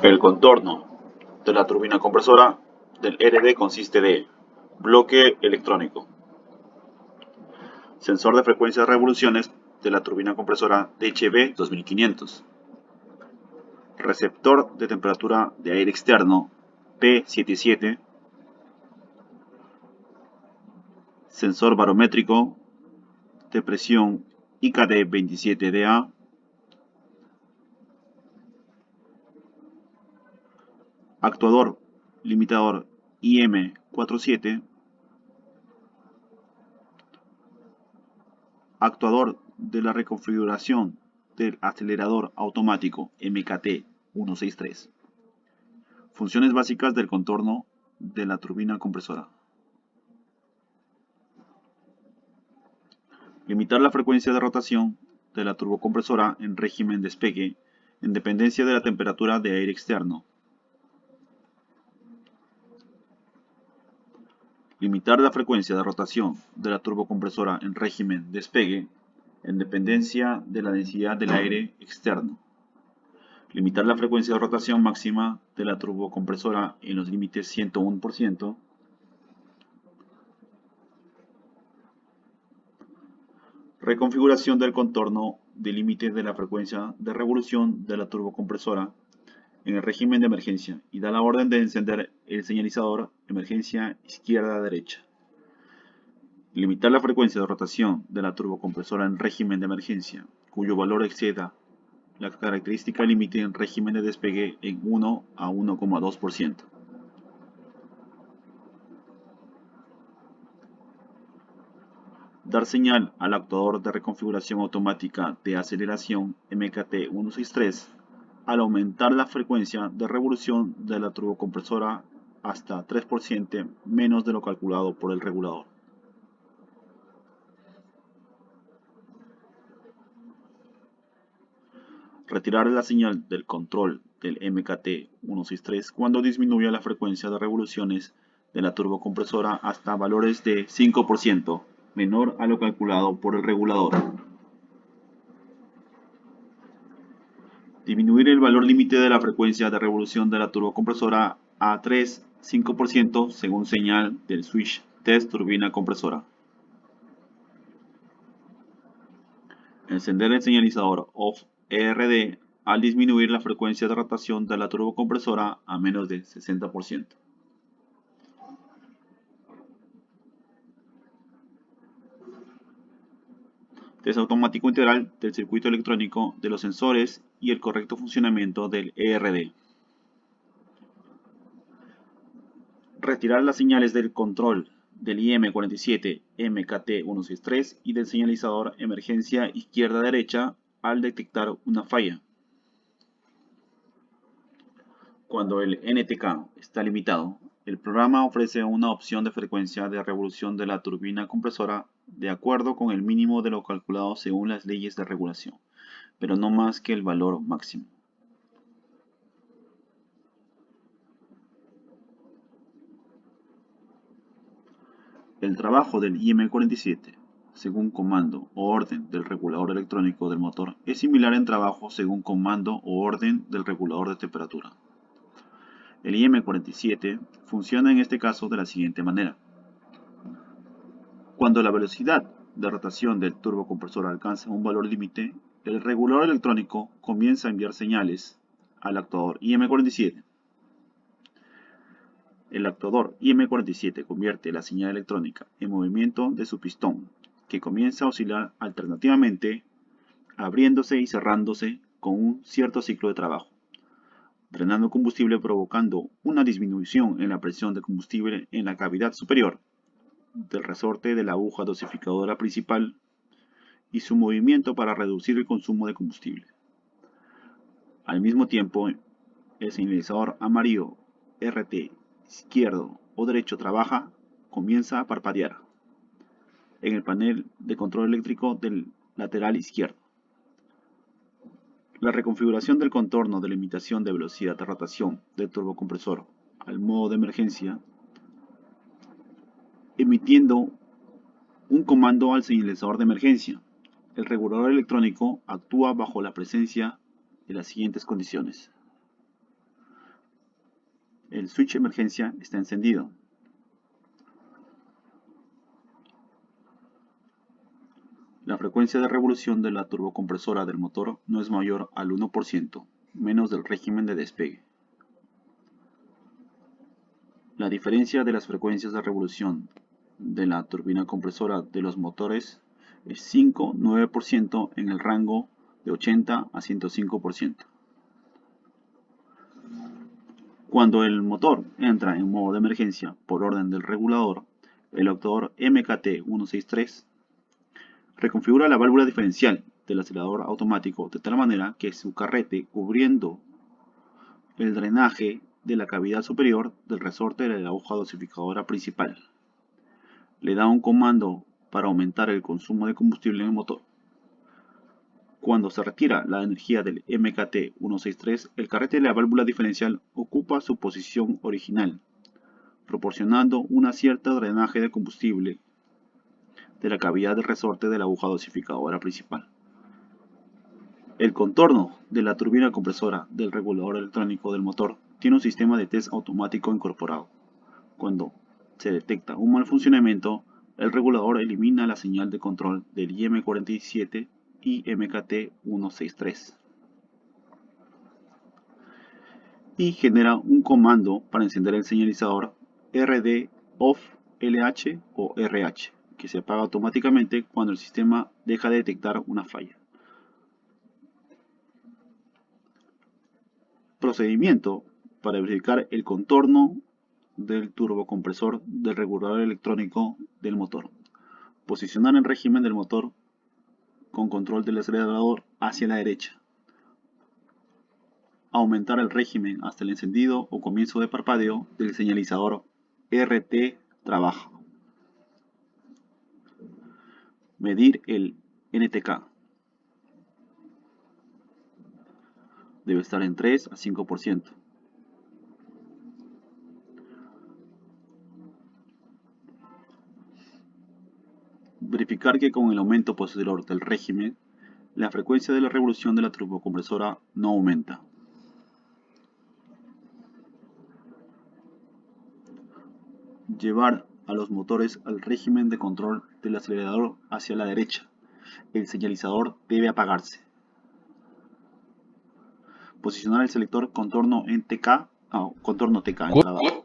El contorno de la turbina compresora del RD consiste de bloque electrónico, sensor de frecuencia de revoluciones de la turbina compresora DHB 2500, receptor de temperatura de aire externo P77, sensor barométrico de presión IKD 27DA, actuador limitador IM47, actuador de la reconfiguración del acelerador automático MKT163. Funciones básicas del contorno de la turbina compresora. Limitar la frecuencia de rotación de la turbocompresora en régimen despegue en dependencia de la temperatura de aire externo. Limitar la frecuencia de rotación de la turbocompresora en régimen despegue en dependencia de la densidad del aire externo. Limitar la frecuencia de rotación máxima de la turbocompresora en los límites 101%. Reconfiguración del contorno de límites de la frecuencia de revolución de la turbocompresora en el régimen de emergencia y da la orden de encender el señalizador emergencia izquierda-derecha. Limitar la frecuencia de rotación de la turbocompresora en régimen de emergencia, cuyo valor exceda la característica límite en régimen de despegue en 1 a 1,2%. Dar señal al actuador de reconfiguración automática de aceleración MKT163 al aumentar la frecuencia de revolución de la turbocompresora hasta 3% menos de lo calculado por el regulador. Retirar la señal del control del MKT163 cuando disminuya la frecuencia de revoluciones de la turbocompresora hasta valores de 5% menor a lo calculado por el regulador. Disminuir el valor límite de la frecuencia de revolución de la turbocompresora a 3-5% según señal del switch test turbina compresora. Encender el señalizador OFF ERD al disminuir la frecuencia de rotación de la turbocompresora a menos de 60%. Test automático integral del circuito electrónico de los sensores y el correcto funcionamiento del ERD. Retirar las señales del control del IM47 MKT163 y del señalizador emergencia izquierda-derecha al detectar una falla. Cuando el NTK está limitado, el programa ofrece una opción de frecuencia de revolución de la turbina compresora de acuerdo con el mínimo de lo calculado según las leyes de regulación, pero no más que el valor máximo. El trabajo del IM47, según comando o orden del regulador electrónico del motor, es similar en trabajo según comando o orden del regulador de temperatura. El IM47 funciona en este caso de la siguiente manera. Cuando la velocidad de rotación del turbocompresor alcanza un valor límite, el regulador electrónico comienza a enviar señales al actuador IM47. El actuador IM47 convierte la señal electrónica en movimiento de su pistón, que comienza a oscilar alternativamente, abriéndose y cerrándose con un cierto ciclo de trabajo, drenando combustible provocando una disminución en la presión de combustible en la cavidad superior del resorte de la aguja dosificadora principal y su movimiento para reducir el consumo de combustible. Al mismo tiempo, el señalizador amarillo RT izquierdo o derecho comienza a parpadear en el panel de control eléctrico del lateral izquierdo. La reconfiguración del contorno de limitación de velocidad de rotación del turbocompresor al modo de emergencia, emitiendo un comando al señalizador de emergencia, El regulador electrónico actúa bajo la presencia de las siguientes condiciones. El switch de emergencia está encendido. La frecuencia de revolución de la turbocompresora del motor no es mayor al 1%, menos del régimen de despegue. La diferencia de las frecuencias de revolución de la turbina compresora de los motores es 5-9% en el rango de 80 a 105%. Cuando el motor entra en modo de emergencia por orden del regulador, el actuador MKT163 reconfigura la válvula diferencial del acelerador automático de tal manera que su carrete cubriendo el drenaje de la cavidad superior del resorte de la aguja dosificadora principal. Le da un comando para aumentar el consumo de combustible en el motor. Cuando se retira la energía del MKT163, el carrete de la válvula diferencial ocupa su posición original, proporcionando una cierta drenaje de combustible de la cavidad del resorte de la aguja dosificadora principal. El contorno de la turbina compresora del regulador electrónico del motor tiene un sistema de test automático incorporado. Cuando se detecta un mal funcionamiento, el regulador elimina la señal de control del IM47 y MKT163 y genera un comando para encender el señalizador RD OFF LH o RH, que se apaga automáticamente cuando el sistema deja de detectar una falla. Procedimiento para verificar el contorno del turbocompresor del regulador electrónico del motor. Posicionar el régimen del motor con control del acelerador hacia la derecha. Aumentar el régimen hasta el encendido o comienzo de parpadeo del señalizador RT trabaja. Medir el NTK. Debe estar en 3 a 5%. Verificar que con el aumento posterior del régimen, la frecuencia de la revolución de la turbocompresora no aumenta. Llevar a los motores al régimen de control del acelerador hacia la derecha. El señalizador debe apagarse. Posicionar el selector contorno TK en trabajo.